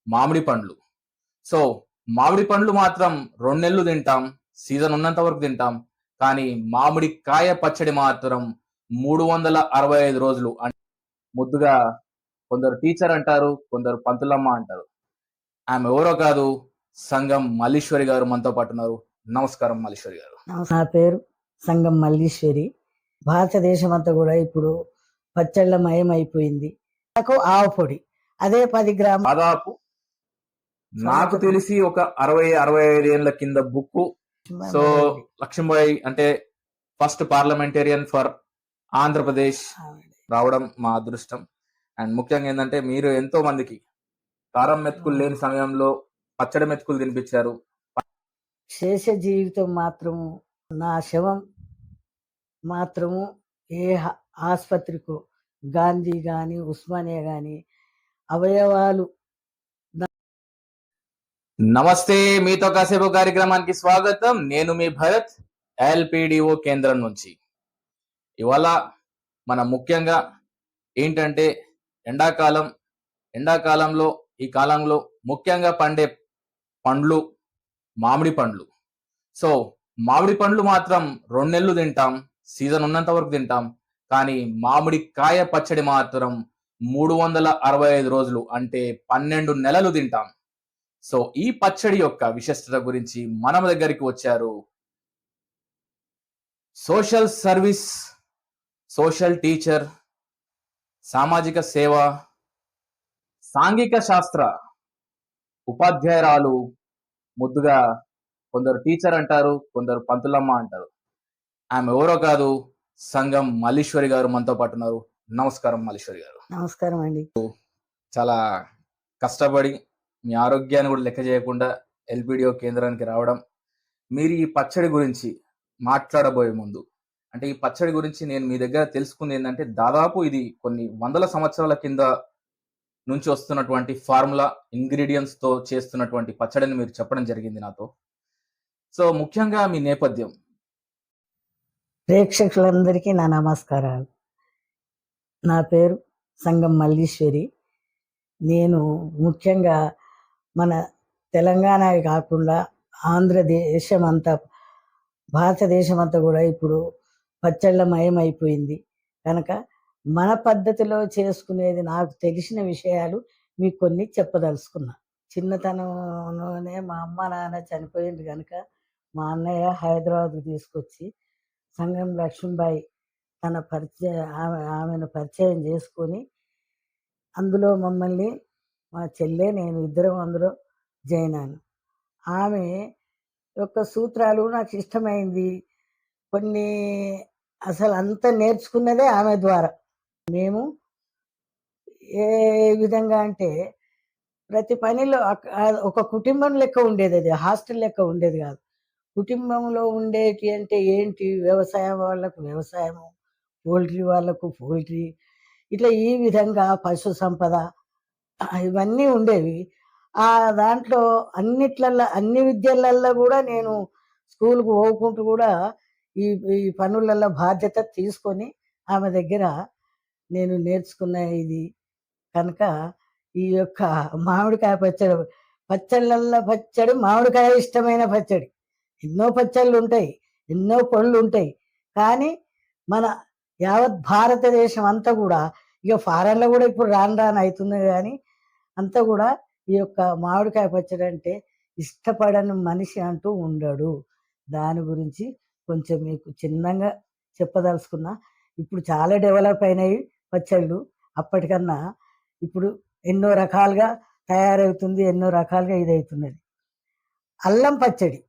మామిడి పండ్లు. సో, మామిడి పండ్లు మాత్రం 2 నెలలు తింటాం. సీజన్ ఉన్నంత వరకు తింటాం. కానీ మామిడికాయ పచ్చడి మాత్రం 365 రోజులు. ముద్దుగా కొందరు టీచర్ అంటారు, కొందరు పంతులమ్మ అంటారు. ఆమె ఎవరో కాదు, సంగం మల్లీశ్వరి గారు మనతో పాటు ఉన్నారు. నమస్కారం మల్లీశ్వరి గారు. నా పేరు సంగం మల్లీశ్వరి. భారతదేశం అంతా కూడా ఇప్పుడు పచ్చళ్ళ మయం అయిపోయింది. నాకు ఆవు పొడి అదే 10 గ్రాములు. దాదాపు నాకు తెలిసి ఒక 65 ఏళ్ల కింద బుక్. సో లక్ష్మీబాయి అంటే ఫస్ట్ పార్లమెంటేరియన్ ఫర్ ఆంధ్రప్రదేశ్ రావడం మా అదృష్టం. అండ్ ముఖ్యంగా ఏంటంటే మీరు ఎంతో మందికి కారం మెతుకులు లేని సమయంలో పచ్చడి మెతుకులు తినిపించారు. శేష జీవితం మాత్రము నా శవం మాత్రము ఏ ఆసుపత్రికో, గాంధీ కానీ ఉస్మానియా కానీ అవయవాలు. నమస్తే, మీతో కాసేపు కార్యక్రమానికి స్వాగతం. నేను మీ భరత్, ఎల్పిడిఓ కేంద్రం నుంచి. ఇవాళ మనం ముఖ్యంగా ఏంటంటే ఎండాకాలంలో ఈ కాలంలో ముఖ్యంగా పండే పండ్లు మామిడి పండ్లు. సో మామిడి పండ్లు మాత్రం 2 నెలలు తింటాం, సీజన్ ఉన్నంత వరకు తింటాం. కానీ మామిడికాయ పచ్చడి మాత్రం 365 రోజులు అంటే 12 నెలలు తింటాం. సో ఈ పచ్చడి యొక్క విశిష్టత గురించి మన దగ్గరికి వచ్చారు సోషల్ సర్వీస్, సోషల్ టీచర్, సామాజిక సేవ, సాంఘిక శాస్త్ర ఉపాధ్యాయురాలు, ముద్దుగా కొందరు టీచర్ అంటారు, కొందరు పంతులమ్మ అంటారు. ఆమె ఎవరో కాదు, సంగం మల్లీశ్వరి గారు మనతో పాటు ఉన్నారు. నమస్కారం మల్లీశ్వరి గారు. నమస్కారం అండి. చాలా కష్టపడి మీ ఆరోగ్యాన్ని కూడా లెక్క చేయకుండా ఎల్పిడిఓ కేంద్రానికి రావడం. మీరు ఈ పచ్చడి గురించి మాట్లాడబోయే ముందు, అంటే ఈ పచ్చడి గురించి నేను మీ దగ్గర తెలుసుకుంది ఏంటంటే, దాదాపు ఇది కొన్ని వందల సంవత్సరాల కింద నుంచి వస్తున్నటువంటి ఫార్ములా ఇంగ్రీడియంట్స్ తో చేస్తున్నటువంటి పచ్చడిని మీరు చెప్పడం జరిగింది నాతో. సో ముఖ్యంగా మీ నేపథ్యం. ప్రేక్షకులందరికీ నా నమస్కారాలు. నా పేరు సంగం మల్లీశ్వరి. నేను ముఖ్యంగా మన తెలంగాణ కాకుండా ఆంధ్రదేశం అంతా, భారతదేశం అంతా కూడా ఇప్పుడు పచ్చళ్ళ మయం అయిపోయింది కనుక మన పద్ధతిలో చేసుకునేది నాకు తెలిసిన విషయాలు మీకు కొన్ని చెప్పదలుచుకున్నా. చిన్నతనంలోనే మా అమ్మ నాన్న చనిపోయింది కనుక మా అన్నయ్య హైదరాబాద్కు తీసుకొచ్చి సంగం లక్ష్మీబాయి తన ఆమెను పరిచయం చేసుకొని అందులో మమ్మల్ని, మా చెల్లె నేను ఇద్దరం అందులో జాయిన్ అయ్యాను. ఆమె యొక్క సూత్రాలు నాకు ఇష్టమైంది. కొన్ని అసలు అంతా నేర్చుకున్నదే ఆమె ద్వారా. మేము ఏ విధంగా అంటే ప్రతి పనిలో ఒక కుటుంబం లెక్క ఉండేది, అది హాస్టల్ లెక్క ఉండేది కాదు. కుటుంబంలో ఉండేటి అంటే ఏంటి, వ్యవసాయం వాళ్ళకు వ్యవసాయము, పోల్ట్రీ వాళ్ళకు పోల్ట్రీ, ఇట్లా ఈ విధంగా పశు సంపద ఇవన్నీ ఉండేవి. ఆ దాంట్లో అన్నిట్లల్లో, అన్ని విద్యలల్లో కూడా నేను స్కూల్కు పోకుంటూ కూడా ఈ ఈ పనులలో బాధ్యత తీసుకొని ఆమె దగ్గర నేను నేర్చుకున్న ఇది కనుక ఈ యొక్క మామిడికాయ పచ్చళ్ళల్లో పచ్చడి మామిడికాయ ఇష్టమైన పచ్చడి. ఎన్నో పచ్చళ్ళు ఉంటాయి, ఎన్నో పళ్ళు ఉంటాయి, కానీ మన యావత్ భారతదేశం అంతా కూడా, ఇక ఫారెన్లో కూడా ఇప్పుడు రాను అవుతుంది, కానీ అంతా కూడా ఈ యొక్క మామిడికాయ పచ్చడి అంటే ఇష్టపడని మనిషి అంటూ ఉండడు. దాని గురించి కొంచెం మీకు చిన్నగా చెప్పదలుచుకున్నా. ఇప్పుడు చాలా డెవలప్ అయినాయి పచ్చళ్ళు. అప్పటికన్నా ఇప్పుడు ఎన్నో రకాలుగా తయారవుతుంది, ఎన్నో రకాలుగా ఇదవుతున్నది. అల్లం పచ్చడి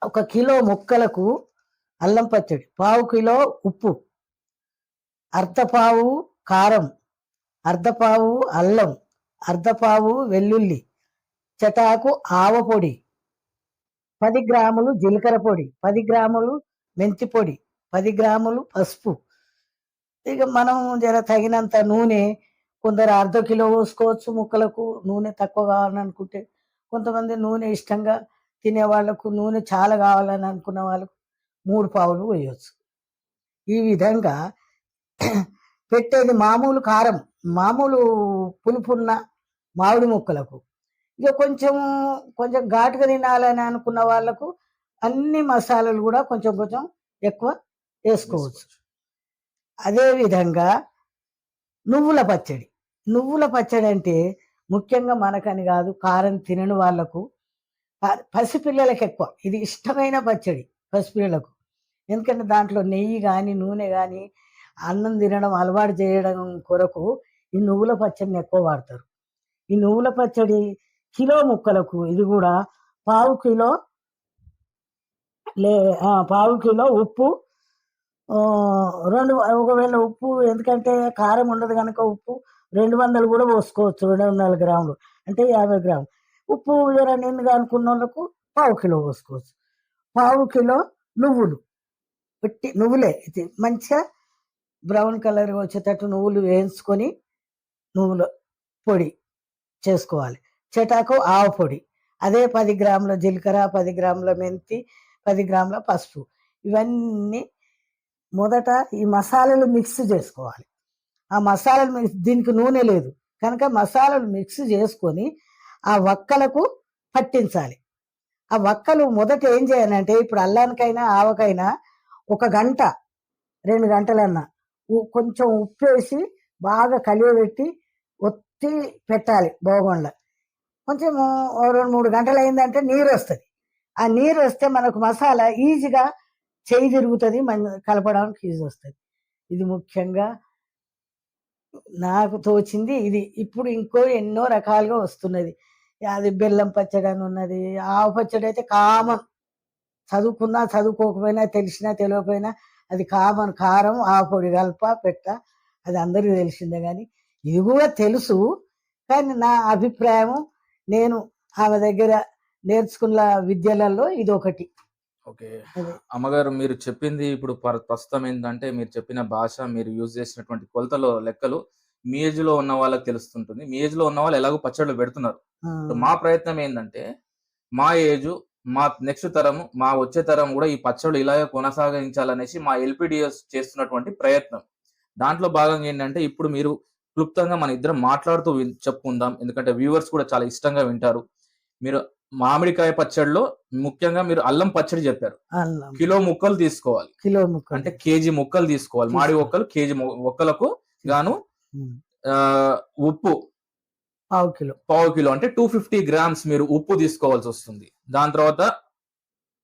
1 కిలో ముక్కలకు అల్లం పచ్చడి, 1/2 కిలో ఉప్పు, అర్ధపావు కారం, అర్ధపావు అల్లం, అర్ధపావు వెల్లుల్లి, చటాకు ఆవ పొడి, 10 గ్రాములు జీలకర్ర పొడి, 10 గ్రాములు మెంతి పొడి, 10 గ్రాములు పసుపు. ఇక మనం జర తగినంత నూనె, కొందరు 1/2 కిలో పోసుకోవచ్చు ముక్కలకు. నూనె తక్కువ కావాలని అనుకుంటే, కొంతమంది నూనె ఇష్టంగా తినే వాళ్ళకు, నూనె చాలా కావాలని అనుకున్న వాళ్ళకు 3 పావులు వేయవచ్చు. ఈ విధంగా పెట్టేది మామూలు కారం, మామూలు పులుపున్న మామిడి ముక్కలకు. ఇక కొంచెం కొంచెం ఘాటుగా తినాలని అనుకున్న వాళ్ళకు అన్ని మసాలాలు కూడా కొంచెం కొంచెం ఎక్కువ వేసుకోవచ్చు. వేసుకోవచ్చు. అదే విధంగా నువ్వుల పచ్చడి. నువ్వుల పచ్చడి అంటే ముఖ్యంగా మనకని కాదు, కారం తినని వాళ్ళకు, పసిపిల్లలకి ఎక్కువ ఇది ఇష్టమైన పచ్చడి పసిపిల్లలకు. ఎందుకంటే దాంట్లో నెయ్యి కానీ నూనె కానీ అన్నం తినడం అలవాటు చేయడం కొరకు ఈ నువ్వుల పచ్చడిని ఎక్కువ వాడతారు. ఈ నువ్వుల పచ్చడి కిలో ముక్కలకు ఇది కూడా పావు కిలో లే పావు కిలో ఉప్పు, రెండు ఒకవేళ ఉప్పు ఎందుకంటే కారం ఉండదు కనుక ఉప్పు 200 కూడా పోసుకోవచ్చు. 200 గ్రాములు అంటే 50 గ్రాములు ఉప్పు. జర నిండుగా అనుకున్న వాళ్ళకు పావు కిలో పోసుకోవచ్చు. పావు కిలో నువ్వులు, పెట్టి నువ్వులే ఇది మంచిగా బ్రౌన్ కలర్ వచ్చేటట్టు నువ్వులు వేయించుకొని నువ్వుల పొడి చేసుకోవాలి. చెటాకు ఆవ పొడి, అదే 10 గ్రాముల జీలకర్ర, 10 గ్రాముల మెంతి, 10 గ్రాముల పసుపు. ఇవన్నీ మొదట ఈ మసాలాలు మిక్స్ చేసుకోవాలి. ఆ మసాలాలు దీనికి నూనె లేదు కనుక మసాలాలు మిక్స్ చేసుకొని ఆ వక్కలకు పట్టించాలి. ఆ వక్కలు మొదట ఏం చేయాలంటే ఇప్పుడు అల్లానికైనా ఆవకైనా 1 గంట 2 గంటలన్నా కొంచెం ఉప్పు వేసి బాగా కలియబెట్టి ఒత్తి పెట్టాలి బోగొండ. కొంచెం 2-3 గంటలు అయిందంటే నీరు వస్తుంది. ఆ నీరు వస్తే మనకు మసాలా ఈజీగా చేయి తిరుగుతుంది, కలపడానికి ఈజీ వస్తుంది. ఇది ముఖ్యంగా నాకు తోచింది ఇది. ఇప్పుడు ఇంకో ఎన్నో రకాలుగా వస్తున్నది. అది బెల్లం పచ్చడి అని ఉన్నది. ఆవు పచ్చడి అయితే కామన్, చదువుకున్నా చదువుకోకపోయినా తెలిసినా తెలియకపోయినా అది కామన్. కారం ఆవు పొడి కలప పెట్ట అది అందరికీ తెలిసిందే. కానీ ఇది కూడా తెలుసు. కానీ నా అభిప్రాయం, నేను ఆమె దగ్గర నేర్చుకున్న విద్యలలో ఇది ఒకటి. ఓకే. అమ్మగారు మీరు చెప్పింది ఇప్పుడు ప్రస్తుతం ఏంటంటే మీరు చెప్పిన భాష, మీరు యూజ్ చేసినటువంటి కొలతలో లెక్కలు మీ ఏజ్ లో ఉన్న వాళ్ళకి తెలుస్తుంటుంది. మీ ఏజ్ లో ఉన్న వాళ్ళు ఎలాగో పచ్చళ్ళు పెడుతున్నారు. మా ప్రయత్నం ఏంటంటే మా ఏజ్, మా నెక్స్ట్ తరం, మా వచ్చే తరం కూడా ఈ పచ్చళ్ళు ఇలాగే కొనసాగించాలనేసి మా ఎల్పిడిఎస్ చేస్తున్నటువంటి ప్రయత్నం. దాంట్లో భాగంగా ఏంటంటే ఇప్పుడు మీరు క్లుప్తంగా మన ఇద్దరం మాట్లాడుతూ చెప్పుకుందాం. ఎందుకంటే వ్యూవర్స్ కూడా చాలా ఇష్టంగా వింటారు. మీరు మామిడికాయ పచ్చడిలో ముఖ్యంగా మీరు అల్లం పచ్చడి చెప్పారు. కిలో ముక్కలు తీసుకోవాలి. కిలో ముక్కలు అంటే కేజీ ముక్కలు తీసుకోవాలి. మామిడి ముక్కలు కేజీ ముక్కలకు గాను ఉప్పు పావు కిలో అంటే 250 గ్రామ్స్ మీరు ఉప్పు తీసుకోవాల్సి వస్తుంది. దాని తర్వాత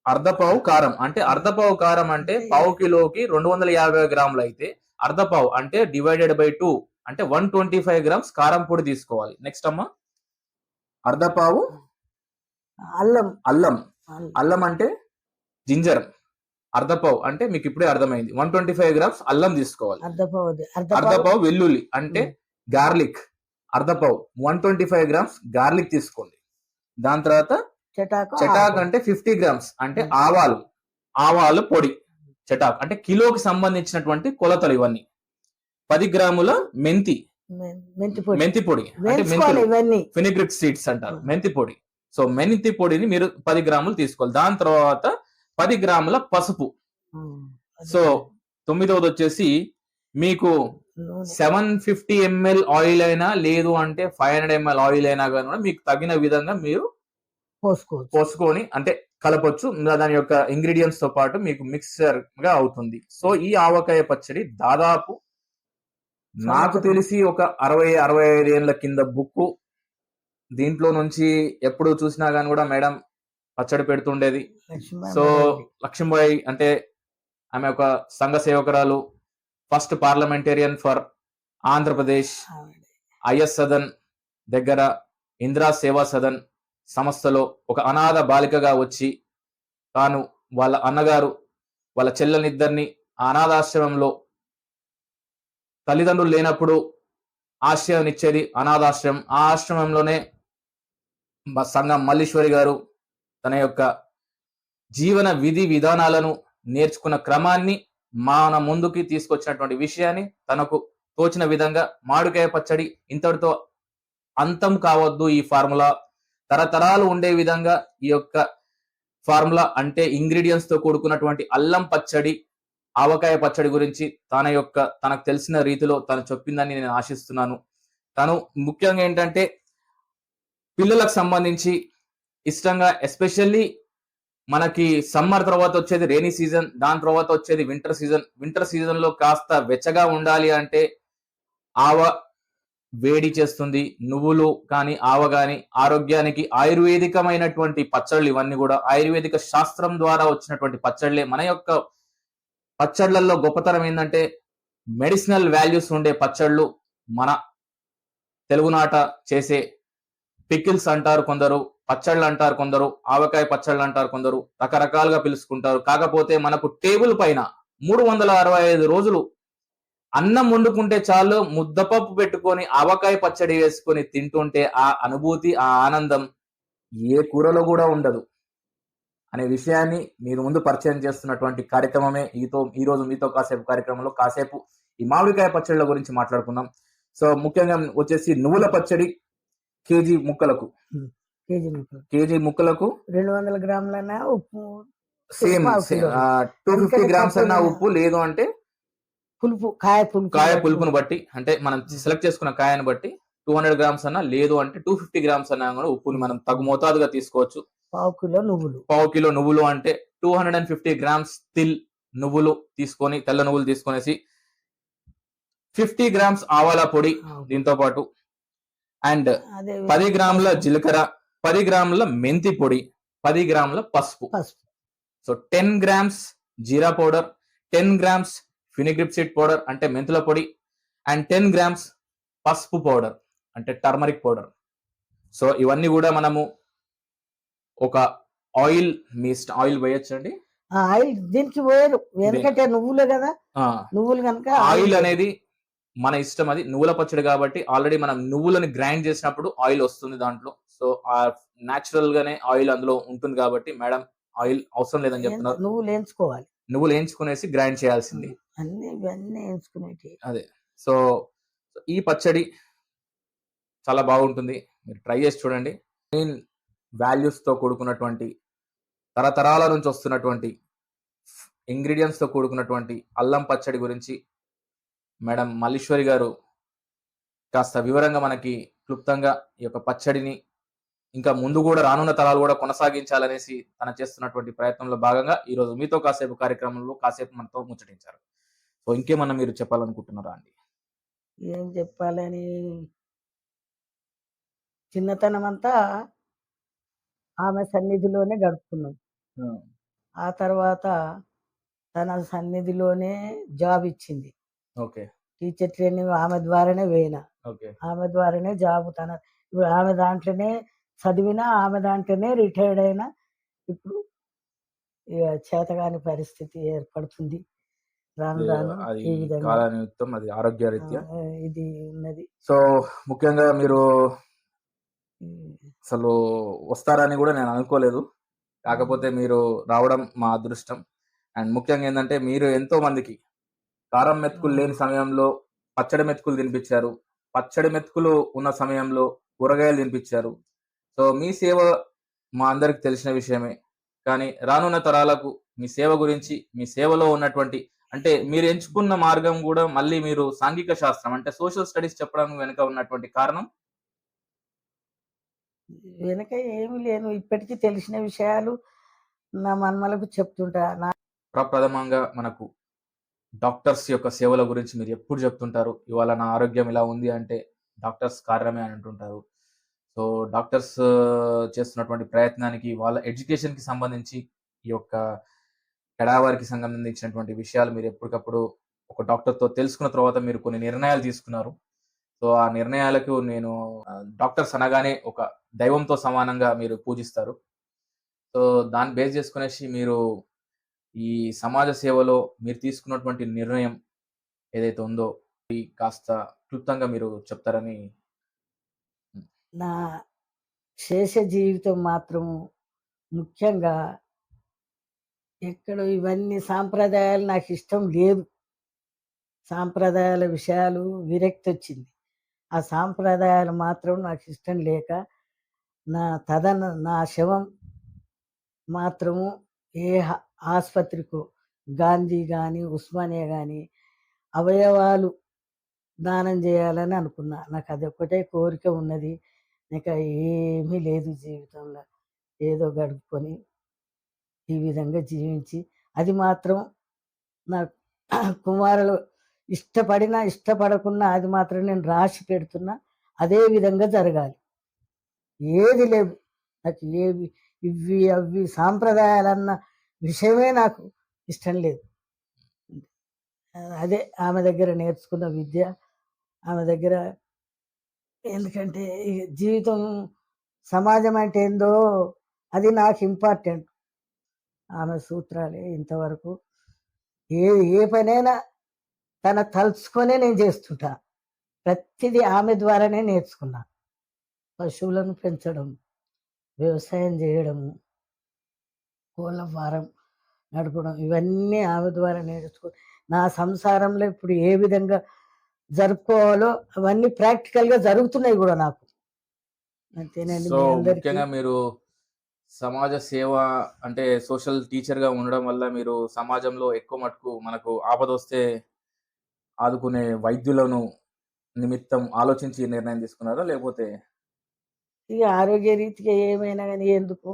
అర్ధపావు కారం, అంటే అర్ధపావు కారం అంటే పావు కిలోకి 250 గ్రాములు అయితే అర్ధపావు అంటే డివైడెడ్ బై 2 అంటే 125 గ్రామ్స్ కారం పొడి తీసుకోవాలి. నెక్స్ట్ అమ్మా అర్ధపావు అల్లం. అల్లం అల్లం అంటే జింజర్. అర్ధపావు అంటే మీకు ఇప్పుడే అర్థమైంది. 125 గ్రామ్స్ అల్లం తీసుకోవాలి. అర్ధపావు వెల్లుల్లి అంటే గార్లిక్. అర్ధపావు 125 గ్రామ్స్ గార్లిక్ తీసుకోండి. దాని తర్వాత చటాక్ అంటే 50 గ్రామ్స్ అంటే ఆవాలు పొడి. చటాక్ అంటే కిలోకి సంబంధించినటువంటి కొలతలు ఇవన్నీ. 10 గ్రాముల మెంతి పొడి అంటే మెంతులు, ఫెనిగ్రిక్ సీడ్స్ అంటారు, మెంతి పొడి. సో మెంతి పొడిని మీరు 10 గ్రాములు తీసుకోవాలి. దాని తర్వాత 10 గ్రాముల పసుపు. సో 9వది వచ్చేసి మీకు 750 ml ఆయిల్ అయినా లేదు అంటే 500 ml ఆయిల్ అయినా కానీ మీకు తగిన విధంగా మీరు పోసుకొని అంటే కలపొచ్చు. దాని యొక్క ఇంగ్రీడియంట్స్ తో పాటు మీకు మిక్సర్ గా అవుతుంది. సో ఈ ఆవకాయ పచ్చడి దాదాపు నాకు తెలిసి ఒక 60-65 ఏళ్ల కింద బుక్కు. దీంట్లో నుంచి ఎప్పుడు చూసినా గానీ కూడా మేడం పచ్చడి పెడుతుండేది. సో లక్ష్మీబాయి అంటే ఆమె ఒక సంఘ సేవకురాలు, first parliamentarian for Andhra Pradesh, IS Sadan దగ్గర ఇందిరా సేవా సదన్ సంస్థలో ఒక అనాథ బాలికగా వచ్చి తాను వాళ్ళ అన్నగారు వాళ్ళ చెల్లెనిద్దరిని అనాథాశ్రమంలో తల్లిదండ్రులు లేనప్పుడు ఆశ్రయం ఇచ్చేది అనాథాశ్రమం. ఆ ఆశ్రమంలోనే సంగం మల్లీశ్వరి గారు తన యొక్క జీవన విధి విధానాలను నేర్చుకున్న క్రమాన్ని మన ముందుకి తీసుకొచ్చినటువంటి విషయాన్ని తనకు తోచిన విధంగా మామిడికాయ పచ్చడి ఇంతటితో అంతం కావద్దు, ఈ ఫార్ములా తరతరాలు ఉండే విధంగా ఈ యొక్క ఫార్ములా అంటే ఇంగ్రీడియంట్స్ తో కూడుకున్నటువంటి అల్లం పచ్చడి, ఆవకాయ పచ్చడి గురించి తనకు తెలిసిన రీతిలో తను చెప్పిందని నేను ఆశిస్తున్నాను. తను ముఖ్యంగా ఏంటంటే పిల్లలకు సంబంధించి ఇష్టంగా ఎస్పెషల్లీ మనకి సమ్మర్ తర్వాత వచ్చేది రెయినీ సీజన్, దాని తర్వాత వచ్చేది వింటర్ సీజన్. వింటర్ సీజన్ లో కాస్త వెచ్చగా ఉండాలి అంటే ఆవ వేడి చేస్తుంది. నువ్వులు కానీ, ఆవ గాని ఆరోగ్యానికి ఆయుర్వేదికమైనటువంటి పచ్చళ్ళు ఇవన్నీ గూడా. ఆయుర్వేదిక శాస్త్రం ద్వారా వచ్చినటువంటి పచ్చళ్ళే. మన యొక్క పచ్చళ్ళల్లో గొప్పతనం ఏందంటే మెడిసినల్ వాల్యూస్ ఉండే పచ్చళ్ళు మన తెలుగునాట చేసే పికిల్స్ అంటారు కొందరు, పచ్చళ్ళు అంటారు కొందరు, ఆవకాయ పచ్చళ్ళు అంటారు కొందరు, రకరకాలుగా పిలుచుకుంటారు. కాకపోతే మనకు టేబుల్ పైన 365 రోజులు అన్నం వండుకుంటే చాలు ముద్దపప్పు పెట్టుకొని ఆవకాయ పచ్చడి వేసుకొని తింటుంటే ఆ అనుభూతి, ఆ ఆనందం ఏ కూరలో కూడా ఉండదు అనే విషయాన్ని మీరు ముందు పరిచయం చేస్తున్నటువంటి కార్యక్రమమే ఈ రోజు మీతో కాసేపు కార్యక్రమంలో కాసేపు ఈ మామిడికాయ పచ్చళ్ళ గురించి మాట్లాడుకుందాం. సో ముఖ్యంగా వచ్చేసి నువ్వుల పచ్చడి కేజీ ముక్కలకు కేజీ ముక్కలు కేజీ ముక్కలకు 200 గ్రాములైనా ఉప్పు సేమ్ పావు కిలో 250 గ్రామ్స్ అన్న ఎందుకంటే ఉప్పు, లేదు అంటే పులుపు కాయ కాయ పులుపును బట్టి, అంటే మనం సెలెక్ట్ చేసుకున్న కాయని బట్టి 200 గ్రామ్స్ అన్నా, లేదు అంటే 250 గ్రామ్స్ అన్నా కూడా ఉప్పుని మనం తగు మోతాదుగా తీసుకోవచ్చు. పావు కిలో నువ్వులు పావు కిలో నువ్వులు అంటే 250 గ్రామ్స్ నువ్వులు తీసుకొని, తెల్ల నువ్వులు తీసుకొనేసి 50 గ్రామ్స్ ఆవాల పొడి దీంతో పాటు, అండ్ అదే 10 గ్రాముల జీలకర్ర, 10 గ్రాముల మెంతి పొడి, 10 గ్రాముల పసుపు. పసుపు సో 10 గ్రామ్స్ జీరా పౌడర్, 10 గ్రామ్స్ ఫినిగ్రిప్ సీడ్ పౌడర్ అంటే మెంతుల పొడి, అండ్ 10 గ్రామ్స్ పసుపు పౌడర్ అంటే టర్మరిక్ పౌడర్. సో ఇవన్నీ కూడా మనము ఒక ఆయిల్, మీ ఆయిల్ వేయొచ్చండి. ఆయిల్ దీనికి వేరు, ఎందుకంటే నువ్వులే కదా, నువ్వులు కనుక ఆయిల్ అనేది మన ఇష్టం. అది నువ్వుల పచ్చడి కాబట్టి ఆల్రెడీ మనం నువ్వులను గ్రైండ్ చేసినప్పుడు ఆయిల్ వస్తుంది దాంట్లో. సో ఆ న్యాచురల్ గానే ఆయిల్ అందులో ఉంటుంది కాబట్టి మేడం ఆయిల్ అవసరం లేదని చెప్తున్నారు. నువ్వులు వేయించుకోవాలి, నువ్వులు వేయించుకునేసి గ్రైండ్ చేయాల్సింది. అన్ని ఇవన్నీ వేయించుకునేటి. అదే. సో ఈ పచ్చడి చాలా బాగుంటుంది, మీరు ట్రై చేసి చూడండి. మెయిన్ వాల్యూస్ తో కూడుకున్నటువంటి, తరతరాల నుంచి వస్తున్నటువంటి ఇంగ్రీడియంట్స్ తో కూడుకున్నటువంటి అల్లం పచ్చడి గురించి మేడం మల్లీశ్వరి గారు కాస్త వివరంగా మనకి క్లుప్తంగా ఈ యొక్క పచ్చడిని ఇంకా ముందు కూడా రానున్న తరాలు కూడా కొనసాగించాలనేసి తన చేస్తున్నటువంటి ప్రయత్నంలో భాగంగా ఈ రోజు మీతో కాసేపు కార్యక్రమంలో కాసేపు మనతో ముచ్చటించారు. సో ఇంకేమన్నా మీరు చెప్పాలనుకుంటున్నారా అండి? ఏం చెప్పాలని, చిన్నతనం అంతా ఆమె సన్నిధిలోనే గడుపుకున్నాం. ఆ తర్వాత తన సన్నిధిలోనే జాబ్ ఇచ్చింది. ఓకే. టీచర్ ట్రైనింగ్ ఆమె ద్వారానే పోయినా, ఓకే. ఆమె ద్వారానే జాబ్ ఇప్పుడు ఆమె దాంట్లోనే చదివినా, ఆమె దాంట్లోనే రిటైర్డ్ అయినా. ఇప్పుడు ఇక చేతగాని పరిస్థితి ఏర్పడుతుంది రాను రాను. అది ఈ విధంగా కాలనిమిత్తం, అది ఆరోగ్య రీత్యా ఇది ఉన్నది. సో ముఖ్యంగా మీరు ఉమ్, అసలు వస్తారని కూడా నేను అనుకోలేదు. కాకపోతే మీరు రావడం మా అదృష్టం. అండ్ ముఖ్యంగా ఏంటంటే మీరు ఎంతో మందికి కారం మెతుకులు లేని సమయంలో పచ్చడి మెతుకులు తినిపించారు. పచ్చడి మెతుకులు ఉన్న సమయంలో కూరగాయలు తినిపించారు. సో మీ సేవ మా అందరికి తెలిసిన విషయమే. కానీ రానున్న తరాలకు మీ సేవ గురించి, మీ సేవలో ఉన్నటువంటి, అంటే మీరు ఎంచుకున్న మార్గం కూడా మళ్ళీ మీరు సాంఘిక శాస్త్రం అంటే సోషల్ స్టడీస్ చెప్పడానికి వెనుక ఉన్నటువంటి కారణం వెనక ఏమి లేను, ఇప్పటికీ తెలిసిన విషయాలు నా మన్మలకు చెప్తుంటా. ప్రప్రథమంగా మనకు డాక్టర్స్ యొక్క సేవల గురించి మీరు ఎప్పుడు చెప్తుంటారు. ఇవాళ నా ఆరోగ్యం ఇలా ఉంది అంటే డాక్టర్స్ కారణమే అని అంటుంటారు. సో డాక్టర్స్ చేస్తున్నటువంటి ప్రయత్నానికి, వాళ్ళ ఎడ్యుకేషన్ కి సంబంధించి, ఈ యొక్క కడావారికి సంబంధించినటువంటి విషయాలు మీరు ఎప్పటికప్పుడు ఒక డాక్టర్తో తెలుసుకున్న తర్వాత మీరు కొన్ని నిర్ణయాలు తీసుకున్నారు. సో ఆ నిర్ణయాలకు నేను డాక్టర్స్ అనగానే ఒక దైవంతో సమానంగా మీరు పూజిస్తారు. సో దాన్ని బేస్ చేసుకునేసి మీరు ఈ సమాజ సేవలో మీరు తీసుకున్నటువంటి నిర్ణయం ఏదైతే ఉందో కాస్త క్లుప్తంగా మీరు చెప్తారని. నా శేష జీవితం మాత్రము ముఖ్యంగా ఎక్కడో ఇవన్నీ సాంప్రదాయాలు నాకు ఇష్టం లేదు. సాంప్రదాయాల విషయాలు విరక్తి వచ్చింది. ఆ సాంప్రదాయాలు మాత్రం నాకు ఇష్టం లేక నా శవం మాత్రము ఏ ఆసుపత్రికో, గాంధీ కానీ, ఉస్మానియా కానీ అవయవాలు దానం చేయాలని అనుకున్నా. నాకు అదొక్కటే కోరిక ఉన్నది. ఇంకా ఏమీ లేదు జీవితంలో. ఏదో గడుపుకొని ఈ విధంగా జీవించి, అది మాత్రం నా కుమారులు ఇష్టపడినా, ఇష్టపడకున్నా అది మాత్రం నేను రాసి పెడుతున్నా. అదే విధంగా జరగాలి. ఏది లేదు. నాకు ఏవి ఇవి, అవి సాంప్రదాయాలన్న విషయమే నాకు ఇష్టం లేదు. అదే ఆమె దగ్గర నేర్చుకున్న విద్య, ఆమె దగ్గర ఎందుకంటే ఈ జీవితం, సమాజం అంటే ఏందో అది నాకు ఇంపార్టెంట్. ఆమె సూత్రాలే ఇంతవరకు. ఏ ఏ పనైనా తన తలుచుకొనే నేను చేస్తుంటా. ప్రతిదీ ఆమె ద్వారానే నేర్చుకున్నా. పశువులను పెంచడం, వ్యవసాయం చేయడము, కోళ్ళ ఫారం నడపడం ఇవన్నీ ఆమె ద్వారా నేర్చుకుని, నా సంసారంలో ఇప్పుడు ఏ విధంగా జరుపుకోవాలో అవన్నీ ప్రాక్టికల్‌గా జరుగుతున్నాయి గూడా నాకు. అంతేనండి సో మీ అందరికీ. ముఖ్యంగా మీరు సమాజ సేవ అంటే సోషల్ టీచర్‌గా ఉండడం వల్ల మీరు సమాజంలో ఎక్కువ మటుకు మనకు ఆపదొస్తే ఆదుకునే వైద్యులను నిమిత్తం ఆలోచించి ఈ నిర్ణయం తీసుకున్నారా? లేకపోతే ఇగ ఆరోగ్య రీతిగా ఏమైనా గాని ఎందుకు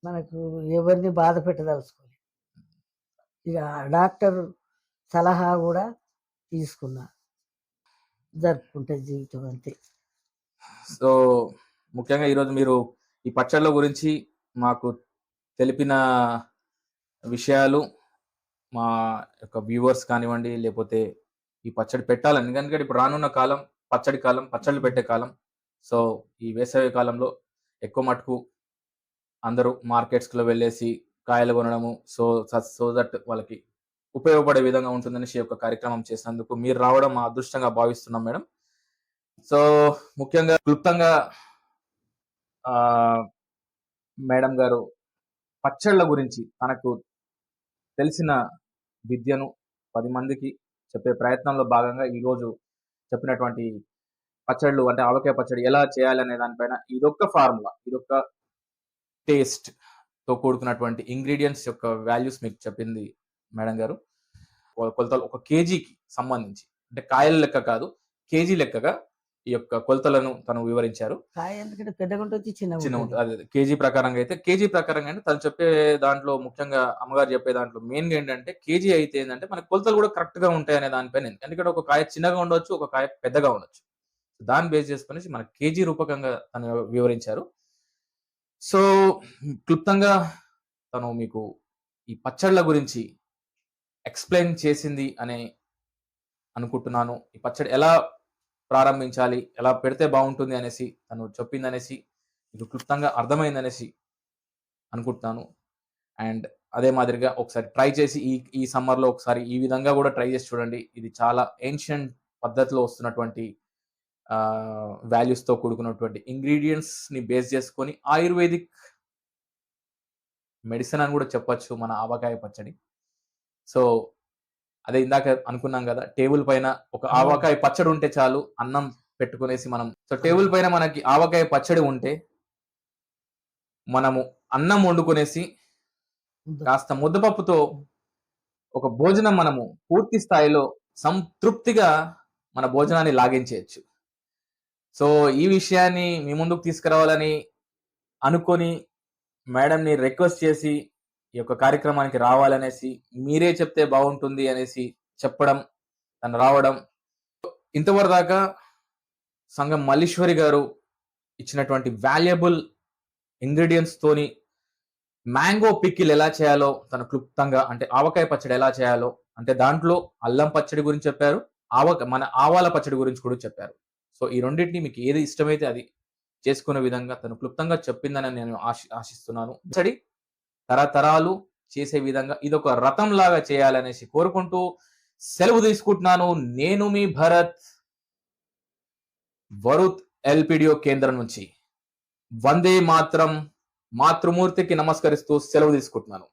మనకు ఎవరిని బాధ పెట్టదలుచుకోలేదు. ఇగ డాక్టర్ సలహా గూడా తీసుకున్నా. జరుపుకుంటే జీవితం అంతే. సో ముఖ్యంగా ఈరోజు మీరు ఈ పచ్చళ్ళ గురించి మాకు తెలిపిన విషయాలు మా యొక్క వ్యూవర్స్ కానివ్వండి, లేపోతే ఈ పచ్చడి పెట్టాలని ఎందుకంటే ఇప్పుడు రానున్న కాలం పచ్చడి కాలం, పచ్చళ్ళు పెట్టే కాలం. సో, ఈ వేసవి కాలంలో ఎక్కువ మటుకు అందరూ మార్కెట్స్‌లో వెళ్ళేసి కాయలు కొనడము. సో దట్ వాళ్ళకి ఉపయోగపడే విధంగా ఉంటుందనేసి ఈ యొక్క కార్యక్రమం చేసినందుకు మీరు రావడం మా అదృష్టంగా భావిస్తున్నాం మేడం. సో, ముఖ్యంగా క్లుప్తంగా ఆహ్, మేడం గారు పచ్చళ్ళ గురించి తనకు తెలిసిన విద్యను 10 మందికి చెప్పే ప్రయత్నంలో భాగంగా ఈరోజు చెప్పినటువంటి పచ్చళ్ళు అంటే ఆవకాయ పచ్చడి ఎలా చేయాలనే దానిపైన ఇదొక్క ఫార్ములా, ఇదొక్క టేస్ట్‌తో కూడుకున్నటువంటి ఇంగ్రీడియెంట్స్ యొక్క వాల్యూస్ మీకు చెప్పింది మేడం గారు. కొలతలు ఒక కేజీకి సంబంధించి అంటే కాయల లెక్క కాదు, కేజీ లెక్కగా ఈ యొక్క కొలతలను తను వివరించారు. కాయ ఎందుకంటే పెద్దగుంటది, చిన్నగుంటది. అదే కేజీ ప్రకారంగా అయితే కేజీ ప్రకారంగా అంటే తను చెప్పే దాంట్లో ముఖ్యంగా అమ్మగారు చెప్పే దాంట్లో మెయిన్‌గా ఏంటంటే కేజీ అయితే ఏందంటే మన కొలతలు కూడా కరెక్ట్‌గా ఉంటాయనే దానిపైన ఎందుకంటే ఒక కాయ చిన్నగా ఉండొచ్చు, ఒక కాయ పెద్దగా ఉండొచ్చు. దాన్ని బేస్ చేసుకొనేసి మన కేజీ రూపకంగా తను వివరించారు. సో, క్లుప్తంగా తను మీకు ఈ పచ్చళ్ళ గురించి ఎక్స్‌ప్లెయిన్ చేసింది అని అనుకుంటున్నాను. ఈ పచ్చడి ఎలా ప్రారంభించాలి, ఎలా పెడితే బావుంటుంది అనేసి తను చెప్పిందనేసి మీకు క్లుప్తంగా అర్థమైందనేసి అనుకుంటున్నాను. అండ్ అదే మాదిరిగా ఒకసారి ట్రై చేసి ఈ సమ్మర్‌లో ఒకసారి ఈ విధంగా గూడా ట్రై చేసి చూడండి. ఇది చాలా ఏన్షియంట్ పద్ధతిలో వస్తున్నటువంటి వాల్యూస్‌తో కూడుకున్నటువంటి ఇంగ్రీడియెంట్స్‌ని బేస్ చేసుకొని ఆయుర్వేదిక్ మెడిసిన్ అని గూడా చెప్పొచ్చు మన ఆవకాయ పచ్చడి. సో, అదే ఇందాక అనుకున్నాం గదా! టేబుల్ పైన ఒక అవును. ఆవకాయ పచ్చడి ఉంటే చాలు అన్నం పెట్టుకునేసి మనం టేబుల్ పైన మనకి ఆవకాయ పచ్చడి ఉంటే మనము అన్నం వండుకునేసి ముద్ద. కాస్త ముద్దపప్పుతో ఒక భోజనం మనము పూర్తి స్థాయిలో సంతృప్తిగా మన భోజనాన్ని లాగించేయొచ్చు. సో, ఈ విషయాన్ని మీ ముందుకు తీసుకురావాలని అనుకోని మేడంని రిక్వెస్ట్ చేసి ఈ యొక్క కార్యక్రమానికి రావాలనేసి, మీరే చెప్తే బావుంటుంది అనేసి చెప్పడం, తను రావడం. ఇంతవరదాకా సంగం మల్లీశ్వరి గారు ఇచ్చినటువంటి వాల్యుబుల్ ఇంగ్రీడియెంట్స్ తోని మ్యాంగో పికిల్ ఎలా చేయాలో తను క్లుప్తంగా అంటే ఆవకాయ పచ్చడి ఎలా చేయాలో అంటే దాంట్లో అల్లం పచ్చడి గురించి చెప్పారు. మన ఆవాల పచ్చడి గురించి కూడా చెప్పారు. సో, ఈ రెండిటిని మీకు ఏది ఇష్టమైతే అది చేసుకునే విధంగా తను క్లుప్తంగా చెప్పిందని నేను ఆశిస్తున్నాను. పచ్చడి తరతరాలు చేసే విధంగా ఇదొక రథంలాగా చేయాలనేసి కోరుకుంటూ సెలవు తీసుకుంటున్నాను. నేను మీ భరత్ వరుత్ ఎల్‌పిడిఓ కేంద్రం నుంచి. వందే మాతరం. మాతృమూర్తికి నమస్కరిస్తూ సెలవు తీసుకుంటున్నాను.